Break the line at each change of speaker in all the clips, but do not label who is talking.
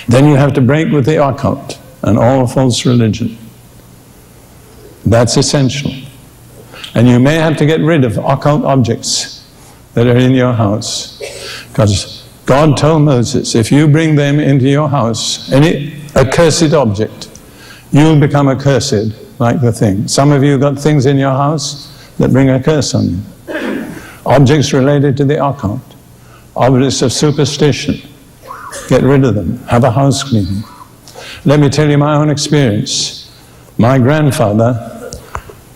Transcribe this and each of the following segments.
Then you have to break with the occult and all false religion. That's essential. And you may have to get rid of occult objects that are in your house. Because God told Moses, if you bring them into your house, any accursed object, you'll become accursed like the thing. Some of you got things in your house that bring a curse on you. Objects related to the occult, objects of superstition. Get rid of them. Have a house cleaning. Let me tell you my own experience. My grandfather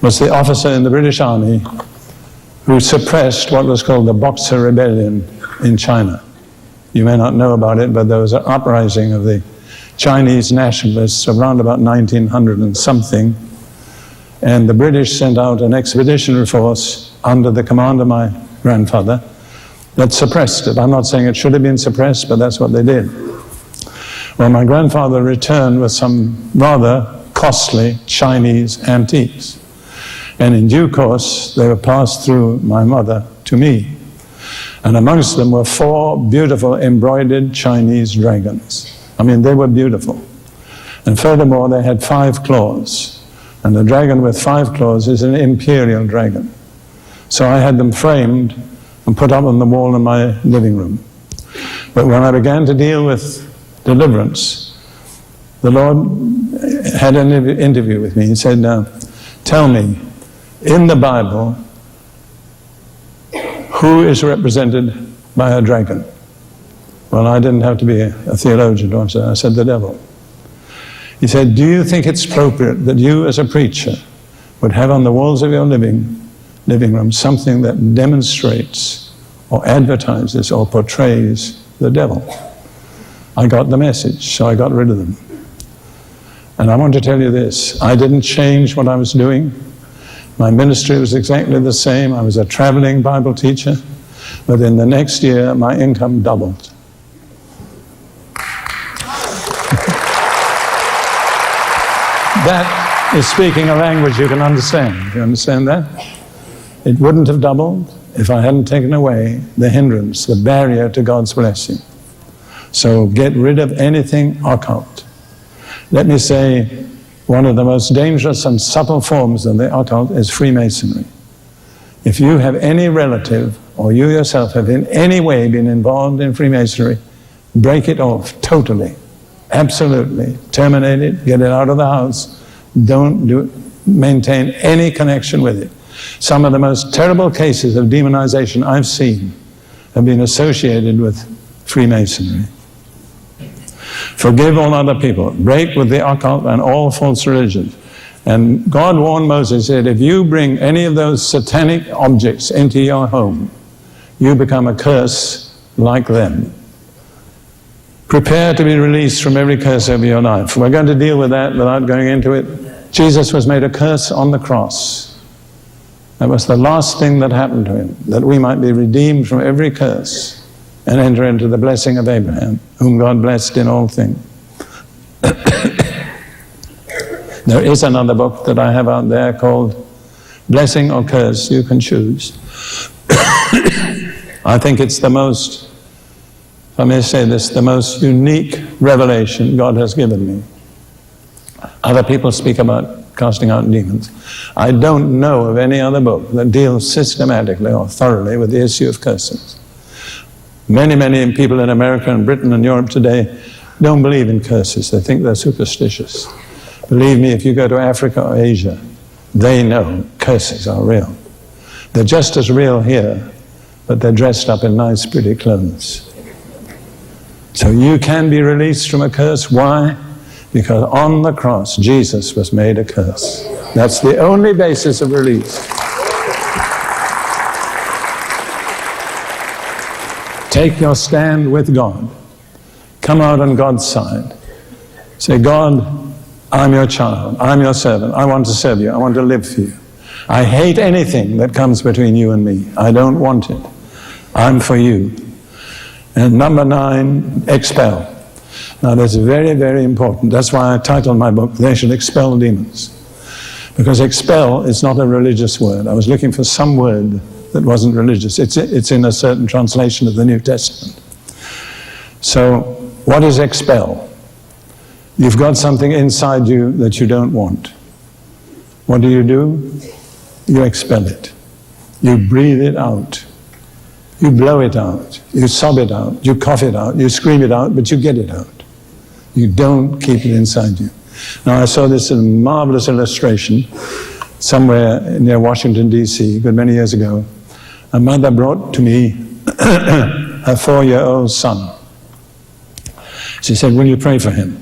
was the officer in the British Army who suppressed what was called the Boxer Rebellion in China. You may not know about it, but there was an uprising of the Chinese nationalists around about 1900 and something, and the British sent out an expeditionary force under the command of my grandfather that suppressed it. I'm not saying it should have been suppressed, but that's what they did. Well, my grandfather returned with some rather costly Chinese antiques, and in due course they were passed through my mother to me, and amongst them were 4 beautiful embroidered Chinese dragons. I mean, they were beautiful. And furthermore, they had 5 claws. And a dragon with 5 claws is an imperial dragon. So I had them framed and put up on the wall in my living room. But when I began to deal with deliverance, the Lord had an interview with me. He said, now, tell me, in the Bible, who is represented by a dragon? Well, I didn't have to be a theologian to answer. I said, the devil. He said, do you think it's appropriate that you as a preacher would have on the walls of your living room something that demonstrates or advertises or portrays the devil? I got the message, so I got rid of them. And I want to tell you this, I didn't change what I was doing. My ministry was exactly the same. I was a traveling Bible teacher, but in the next year, my income doubled. That is speaking a language you can understand. You understand that? It wouldn't have doubled if I hadn't taken away the hindrance, the barrier to God's blessing. So get rid of anything occult. Let me say, one of the most dangerous and subtle forms of the occult is Freemasonry. If you have any relative or you yourself have in any way been involved in Freemasonry, break it off totally. Absolutely. Terminate it, get it out of the house. Don't maintain any connection with it. Some of the most terrible cases of demonization I've seen have been associated with Freemasonry. Forgive all other people. Break with the occult and all false religions. And God warned Moses, he said, if you bring any of those satanic objects into your home, you become a curse like them. Prepare to be released from every curse over your life. We're going to deal with that without going into it. Jesus was made a curse on the cross. That was the last thing that happened to him, that we might be redeemed from every curse and enter into the blessing of Abraham, whom God blessed in all things. There is another book that I have out there called Blessing or Curse, You Can Choose. I think it's the most, if I may say this, the most unique revelation God has given me. Other people speak about casting out demons. I don't know of any other book that deals systematically or thoroughly with the issue of curses. Many people in America and Britain and Europe today don't believe in curses. They think they're superstitious. Believe me, if you go to Africa or Asia, they know curses are real. They're just as real here, but they're dressed up in nice, pretty clothes. So you can be released from a curse. Why? Because on the cross, Jesus was made a curse. That's the only basis of release. Take your stand with God. Come out on God's side. Say, God, I'm your child. I'm your servant. I want to serve you. I want to live for you. I hate anything that comes between you and me. I don't want it. I'm for you. And number 9, expel. Now that's very, very important. That's why I titled my book, They Should Expel Demons. Because expel is not a religious word. I was looking for some word that wasn't religious. It's in a certain translation of the New Testament. So What is expel? You've got something inside you that you don't want. What do? You expel it. You breathe it out. You blow it out. You sob it out. You cough it out. You scream it out, but you get it out. You don't keep it inside you. Now, I saw this in a marvelous illustration somewhere near Washington, D.C., a good many years ago. A mother brought to me her 4-year-old son. She said, will you pray for him?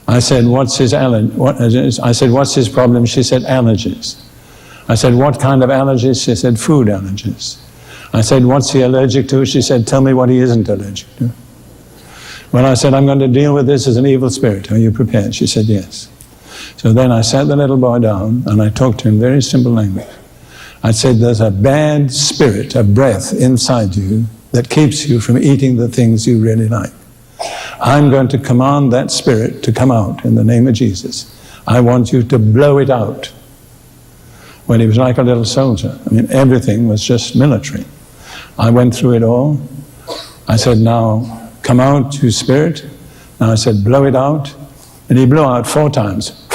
I said, what's his what's his problem? She said, allergies. I said, what kind of allergies? She said, food allergies. I said, what's he allergic to? She said, tell me what he isn't allergic to. Well, I said, I'm going to deal with this as an evil spirit. Are you prepared? She said, yes. So then I sat the little boy down and I talked to him in very simple language. I said, there's a bad spirit, a breath inside you that keeps you from eating the things you really like. I'm going to command that spirit to come out in the name of Jesus. I want you to blow it out. Well, he was like a little soldier. I mean, everything was just military. I went through it all. I said, now, come out, you spirit. Now I said, blow it out. And he blew out 4 times.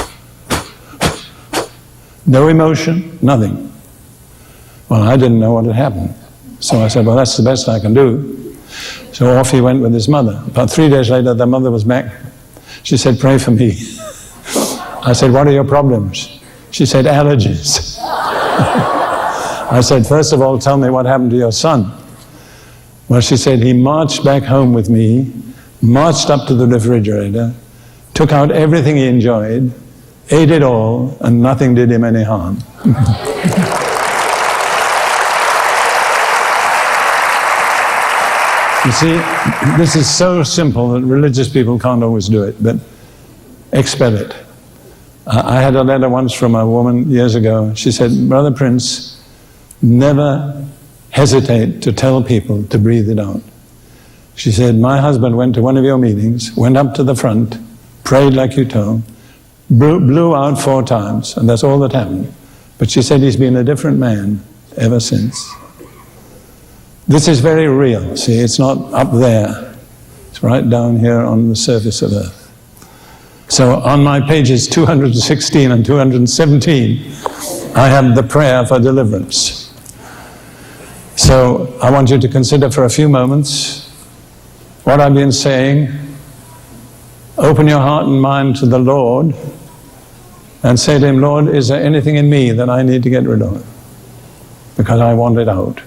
No emotion, nothing. Well, I didn't know what had happened. So I said, well, that's the best I can do. So off he went with his mother. About 3 days later, the mother was back. She said, pray for me. I said, what are your problems? She said, allergies. I said, first of all, tell me what happened to your son. Well, she said, he marched back home with me, marched up to the refrigerator, took out everything he enjoyed, ate it all, and nothing did him any harm. You see, this is so simple that religious people can't always do it, but expel it. I had a letter once from a woman years ago. She said, Brother Prince, never hesitate to tell people to breathe it out. She said, my husband went to one of your meetings, went up to the front, prayed like you told, blew out 4 times, and that's all that happened. But she said he's been a different man ever since. This is very real, see, it's not up there. It's right down here on the surface of Earth. So on my pages 216 and 217, I have the prayer for deliverance. So I want you to consider for a few moments what I've been saying. Open your heart and mind to the Lord and say to Him, Lord, is there anything in me that I need to get rid of? Because I want it out.